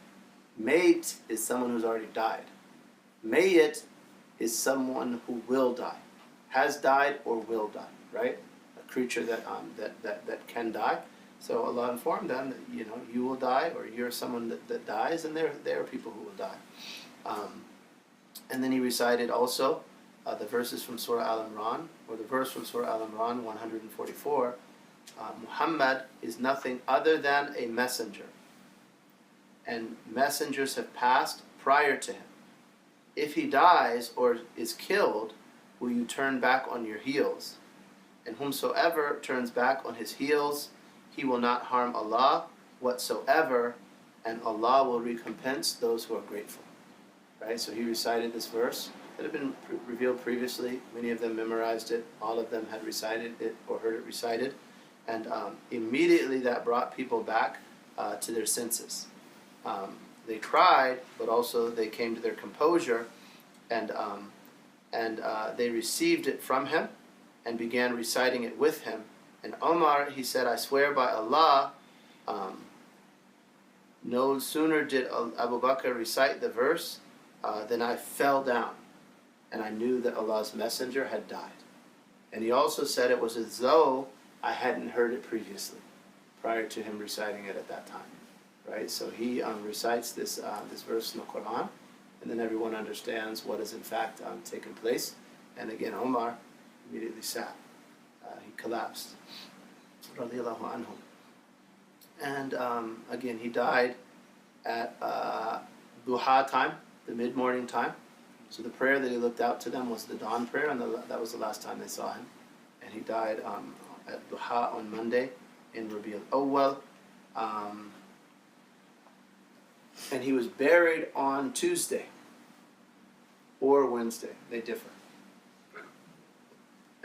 Mate is someone who's already died. Mayyit is someone who will die, has died or will die. Right? A creature that can die. So Allah informed them that you will die, or you're someone that dies, and there are people who will die. And then he recited also the verses from Surah Al-Imran, or the verse from Surah Al-Imran 144. Muhammad is nothing other than a messenger, and messengers have passed prior to him. If he dies or is killed, will you turn back on your heels? And whomsoever turns back on his heels, he will not harm Allah whatsoever, and Allah will recompense those who are grateful. Right? So he recited this verse that had been revealed previously. Many of them memorized it. All of them had recited it or heard it recited. And immediately that brought people back to their senses. They cried, but also they came to their composure, and they received it from him and began reciting it with him. And Omar, he said, I swear by Allah, no sooner did Abu Bakr recite the verse than I fell down, and I knew that Allah's Messenger had died. And he also said it was as though I hadn't heard it previously, prior to him reciting it at that time. Right? So he recites this verse in the Quran, and then everyone understands what has in fact taken place. And again, Omar immediately sat. He collapsed. Radiallahu anhu. And again, he died at duha time, the mid-morning time. So the prayer that he looked out to them was the dawn prayer, and that was the last time they saw him. And he died at duha on Monday in Rabi al-Awwal. And he was buried on Tuesday or Wednesday. They differ.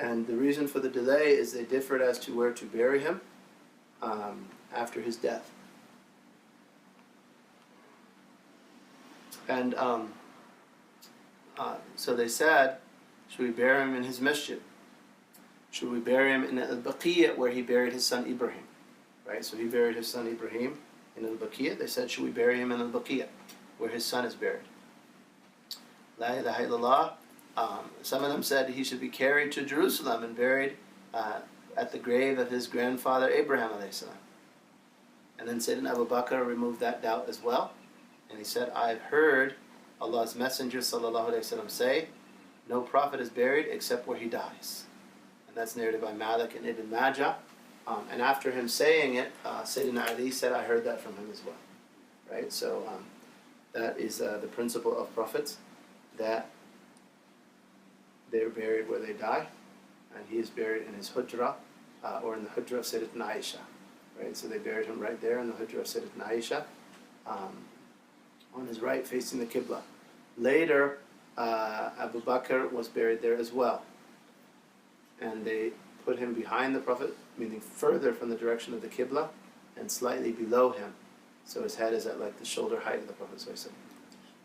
And the reason for the delay is they differed as to where to bury him after his death. And so they said, should we bury him in his masjid? Should we bury him in Al-Baqiyah, where he buried his son Ibrahim? Right? So he buried his son Ibrahim in Al-Baqiyah. They said, should we bury him in Al-Baqiyah, where his son is buried? La ilaha illallah. Some of them said he should be carried to Jerusalem and buried at the grave of his grandfather Abraham alayhi salam. And then Sayyidina Abu Bakr removed that doubt as well. And he said, I've heard Allah's Messenger sallallahu alayhi wasallam say, no prophet is buried except where he dies. And that's narrated by Malik and Ibn Majah. And after him saying it, Sayyidina Ali said, I heard that from him as well. Right? So that is the principle of prophets, that they're buried where they die, and he is buried in his hujra, or in the hujra of Sayyidatuna Aisha. Right? So they buried him right there in the hujra of Sayyidatuna Aisha, on his right facing the Qibla. Later, Abu Bakr was buried there as well. And they put him behind the Prophet, meaning further from the direction of the Qibla, and slightly below him. So his head is at like the shoulder height of the Prophet.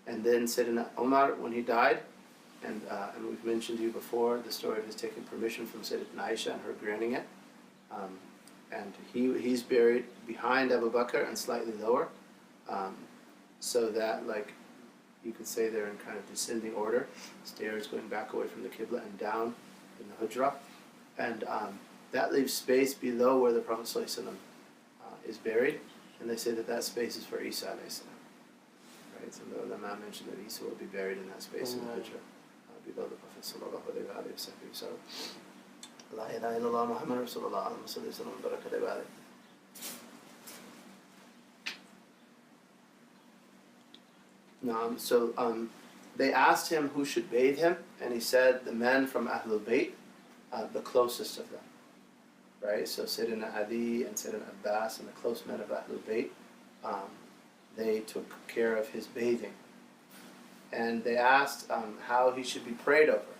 And then Sayyidina Umar, when he died, and we've mentioned to you before the story of his taking permission from Sayyidatuna Aisha and her granting it. And he's buried behind Abu Bakr and slightly lower, so that, like, you could say they're in kind of descending order, stairs going back away from the Qibla and down in the Hujra. And that leaves space below where the Prophet ﷺ, is buried, and they say that that space is for Isa alayhi salam. Right? So the Imam mentioned that Isa will be buried in that space in the Hujra, below the Prophet sallallahu alayhi wa sallam. La ilaha illallah Muhammad Rasulullah Allahumma salli wa sallam wa baraka alayhi. So they asked him who should bathe him, and he said the men from Ahlul Bayt, the closest of them. Right? So Sayyidina Ali and Sayyidina Abbas and the close men of Ahlul Bayt, they took care of his bathing. And they asked how he should be prayed over.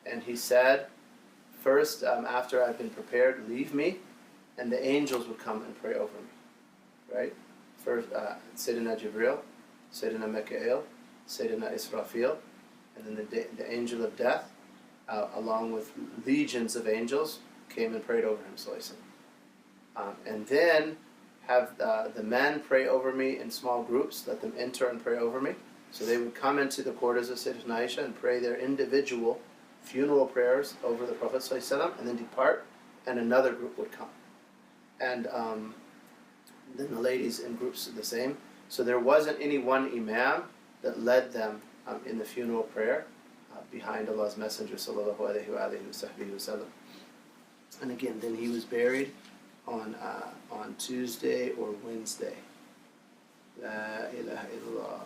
And he said, first, after I've been prepared, leave me, and the angels would come and pray over me. Right? First, Sayyidina Jibril, Sayyidina Mikael, Sayyidina Israfil, and then the angel of death, along with legions of angels, came and prayed over him. And then have the men pray over me in small groups, let them enter and pray over me. So they would come into the quarters of Sayyidina Aisha and pray their individual funeral prayers over the Prophet ﷺ, and then depart, and another group would come. And then the ladies in groups did the same. So there wasn't any one imam that led them in the funeral prayer behind Allah's Messenger sallallahu alaihi wasallam. And again, then he was buried on Tuesday or Wednesday. La ilaha illallah.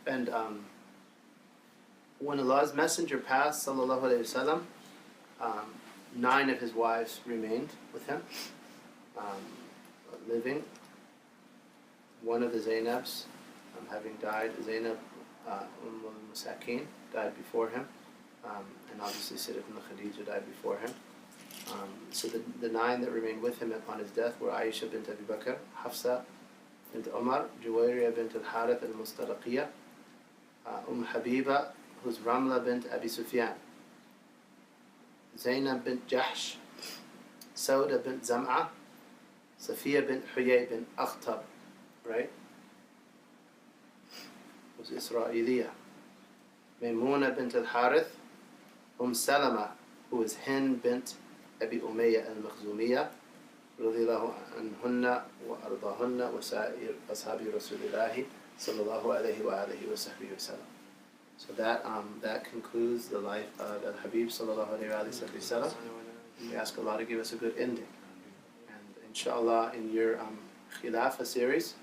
And when Allah's Messenger passed, sallallahu alaihi wasallam, 9 of his wives remained with him, living. One of the Zainabs, having died, Zainab al-Masakin, died before him, and obviously Sayyidatuna Khadija died before him. So the 9 that remained with him upon his death were Aisha bint Abi Bakr, Hafsa bint Umar, Juwayriya bint al-Harith al-Mustaraqiyah, Habiba, who's Ramla bint Abi Sufyan, Zainab bint Jahsh, Sauda bint Zam'a, Safiya bint Huyay bint Akhtab, right? Was Israeliyah. Maymuna bint al-Harith, Salama, who was Hind bint Abi Umayyah al-Makhzumiyah, radiyallahu anhunna wa ardahunna wa sa'ir ashabi Rasulillahi sallallahu alayhi wa alihi wa sahbihi wa sallam. So that concludes the life of Al-Habib sallallahu alayhi wa sallam. We ask Allah to give us a good ending. And inshallah, in your Khilafah series,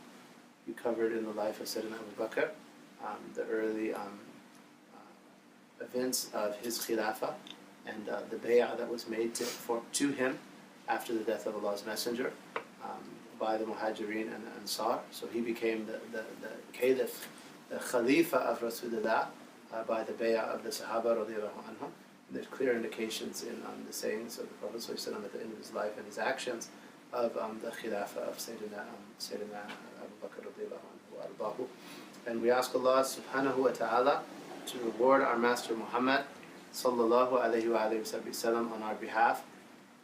you covered in the life of Sayyidina Abu Bakr the early events of his Khilafah and the bay'ah that was made to him after the death of Allah's Messenger by the Muhajirin and the Ansar. So he became the Caliph, the Khalifa of Rasulullah by the bay'ah of the Sahaba radiallahu anhum. There's clear indications in the sayings of the Prophet ﷺ at the end of his life and his actions of the Khilafah of Sayyidina Abu Bakr radiallahu anhu. And we ask Allah subhanahu wa ta'ala to reward our Master Muhammad sallallahu alayhi wa sallam on our behalf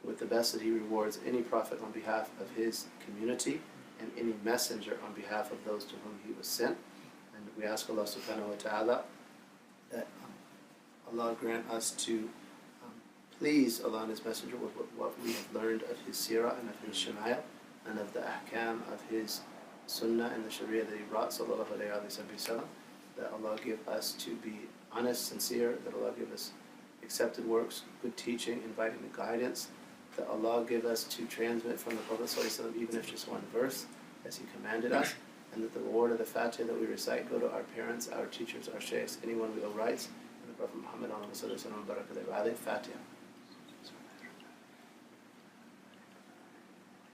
with the best that he rewards any prophet on behalf of his community and any messenger on behalf of those to whom he was sent. And we ask Allah subhanahu wa ta'ala that Allah grant us to please Allah and his messenger with what we have learned of his seerah and of his shama'il and of the ahkam of his sunnah and the sharia that he brought sallallahu alayhi wa sallam, that Allah give us to be honest, sincere, that Allah give us accepted works, good teaching, inviting the guidance, that Allah give us to transmit from the Prophet ﷺ, even if just one verse, as he commanded us, and that the reward of the Fatiha that we recite go to our parents, our teachers, our sheikhs, anyone we owe rights, and the Prophet Muhammad Fatiha.